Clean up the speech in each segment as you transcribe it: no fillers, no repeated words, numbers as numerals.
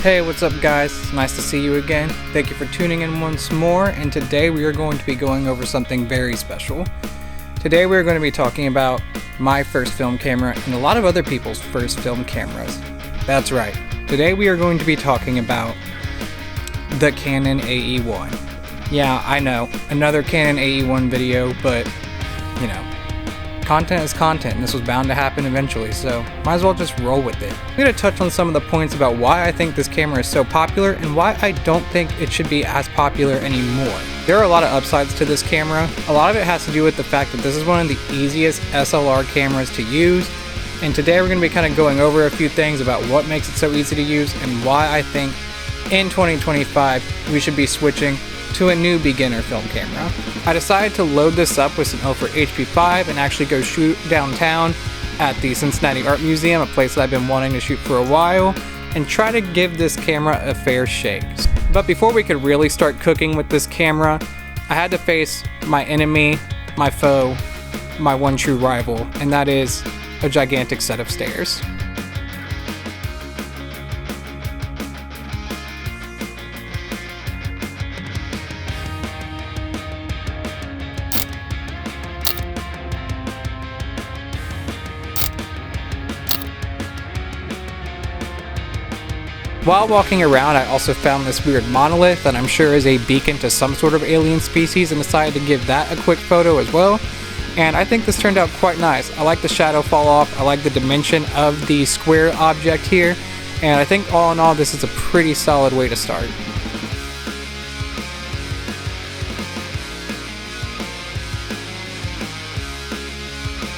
Hey, what's up guys? It's nice to see you again. Thank you for tuning in once more, and today we are going to be going over something very special. Today we are going to be talking about my first film camera and a lot of other people's first film cameras. That's right. Today we are going to be talking about the Canon AE-1. Yeah, I know, another Canon AE-1 video, but you know, content is content, and this was bound to happen eventually, so might as well just roll with it. I'm going to touch on some of the points about why I think this camera is so popular and why I don't think it should be as popular anymore. There are a lot of upsides to this camera. A lot of it has to do with the fact that this is one of the easiest SLR cameras to use, and today we're going to be kind of going over a few things about what makes it so easy to use and why I think in 2025 we should be switching to a new beginner film camera. I decided to load this up with some Ilford HP5 and actually go shoot downtown at the Cincinnati Art Museum, a place that I've been wanting to shoot for a while, and try to give this camera a fair shake. But before we could really start cooking with this camera, I had to face my enemy, my foe, my one true rival, and that is a gigantic set of stairs. While walking around, I also found this weird monolith that I'm sure is a beacon to some sort of alien species, and decided to give that a quick photo as well. And I think this turned out quite nice. I like the shadow fall off, I like the dimension of the square object here, and I think all in all this is a pretty solid way to start.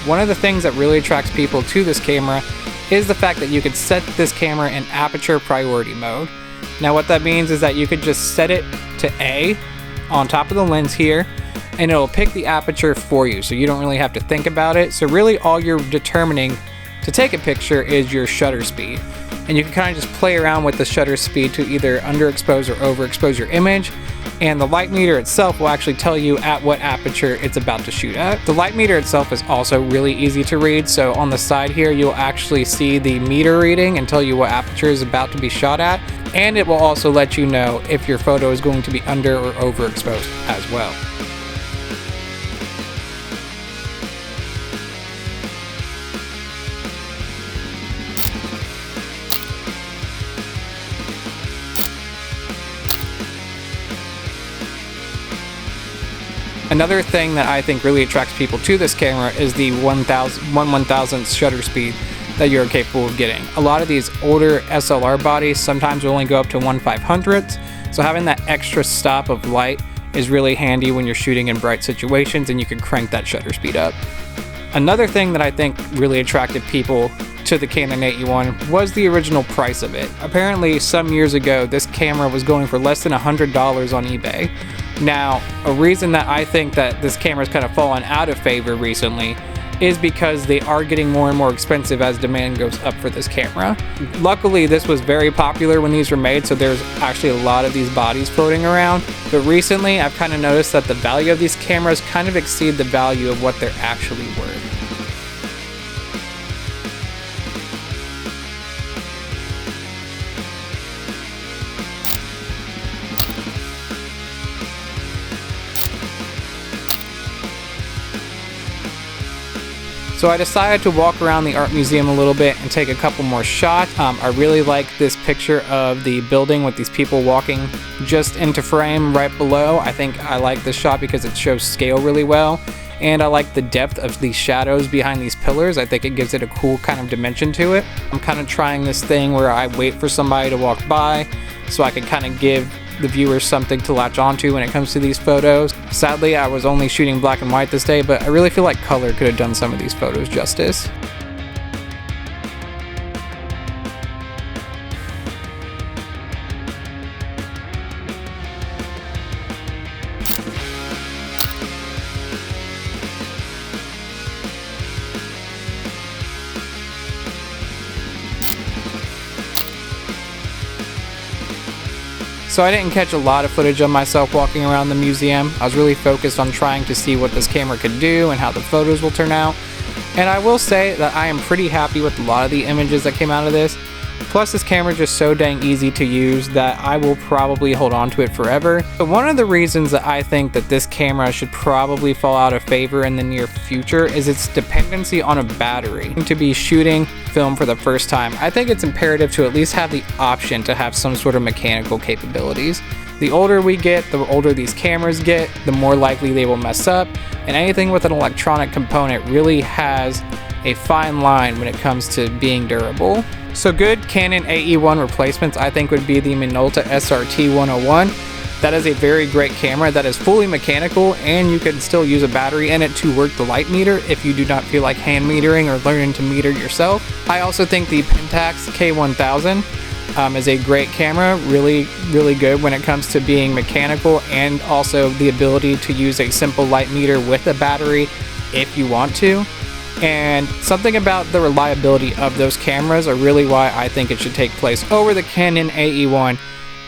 One of the things that really attracts people to this camera is the fact that you could set this camera in aperture priority mode. Now what that means is that you could just set it to A on top of the lens here, and it'll pick the aperture for you, so you don't really have to think about it. So really all you're determining to take a picture is your shutter speed, and you can kind of just play around with the shutter speed to either underexpose or overexpose your image, and the light meter itself will actually tell you at what aperture it's about to shoot at. The light meter itself is also really easy to read, so on the side here you'll actually see the meter reading and tell you what aperture is about to be shot at, and it will also let you know if your photo is going to be under or overexposed as well. Another thing that I think really attracts people to this camera is the 1/1000th shutter speed that you're capable of getting. A lot of these older SLR bodies sometimes will only go up to 1/500th, so having that extra stop of light is really handy when you're shooting in bright situations, and you can crank that shutter speed up. Another thing that I think really attracted people to the Canon AE-1 was the original price of it. Apparently some years ago this camera was going for less than $100 on eBay. Now, a reason that I think that this camera's kind of fallen out of favor recently is because they are getting more and more expensive as demand goes up for this camera. Luckily, this was very popular when these were made, so there's actually a lot of these bodies floating around. But recently, I've kind of noticed that the value of these cameras kind of exceed the value of what they're actually worth. So I decided to walk around the art museum a little bit and take a couple more shots. I really like this picture of the building with these people walking just into frame right below. I think I like this shot because it shows scale really well, and I like the depth of these shadows behind these pillars. I think it gives it a cool kind of dimension to it. I'm kind of trying this thing where I wait for somebody to walk by so I can kind of give the viewers something to latch onto when it comes to these photos. Sadly, I was only shooting black and white this day, but I really feel like color could have done some of these photos justice. So I didn't catch a lot of footage of myself walking around the museum. I was really focused on trying to see what this camera could do and how the photos will turn out. And I will say that I am pretty happy with a lot of the images that came out of this. Plus this camera is just so dang easy to use that I will probably hold on to it forever. But one of the reasons that I think that this camera should probably fall out of favor in the near future is its dependency on a battery. To be shooting film for the first time, I think it's imperative to at least have the option to have some sort of mechanical capabilities. The older we get, the older these cameras get, the more likely they will mess up, and anything with an electronic component really has a fine line when it comes to being durable. So good Canon AE-1 replacements I think would be the Minolta SRT-101. That is a very great camera that is fully mechanical, and you can still use a battery in it to work the light meter if you do not feel like hand metering or learning to meter yourself. I also think the Pentax K1000 is a great camera, really good when it comes to being mechanical, and also the ability to use a simple light meter with a battery if you want to. And something about the reliability of those cameras are really why I think it should take place over the Canon AE-1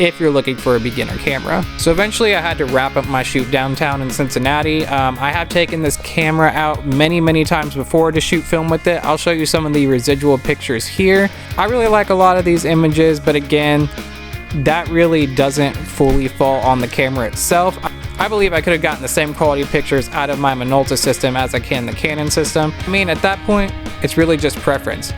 if you're looking for a beginner camera. So eventually I had to wrap up my shoot downtown in Cincinnati. I have taken this camera out many times before to shoot film with it. I'll show you some of the residual pictures here. I really like a lot of these images, but again, that really doesn't fully fall on the camera itself. I believe I could have gotten the same quality pictures out of my Minolta system as I can the Canon system. I mean, at that point, it's really just preference.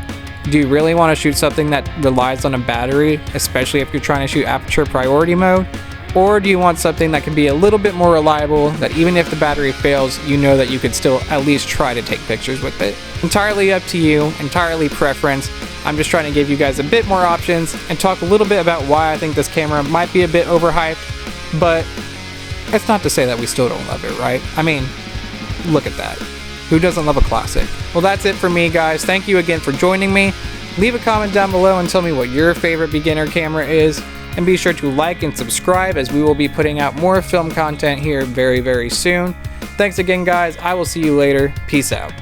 Do you really want to shoot something that relies on a battery, especially if you're trying to shoot aperture priority mode? Or do you want something that can be a little bit more reliable, that even if the battery fails, you know that you could still at least try to take pictures with it? Entirely up to you, entirely preference. I'm just trying to give you guys a bit more options and talk a little bit about why I think this camera might be a bit overhyped, but it's not to say that we still don't love it, right? I mean, look at that. Who doesn't love a classic? Well, that's it for me, guys. Thank you again for joining me. Leave a comment down below and tell me what your favorite beginner camera is. And be sure to like and subscribe, as we will be putting out more film content here very soon. Thanks again, guys. I will see you later. Peace out.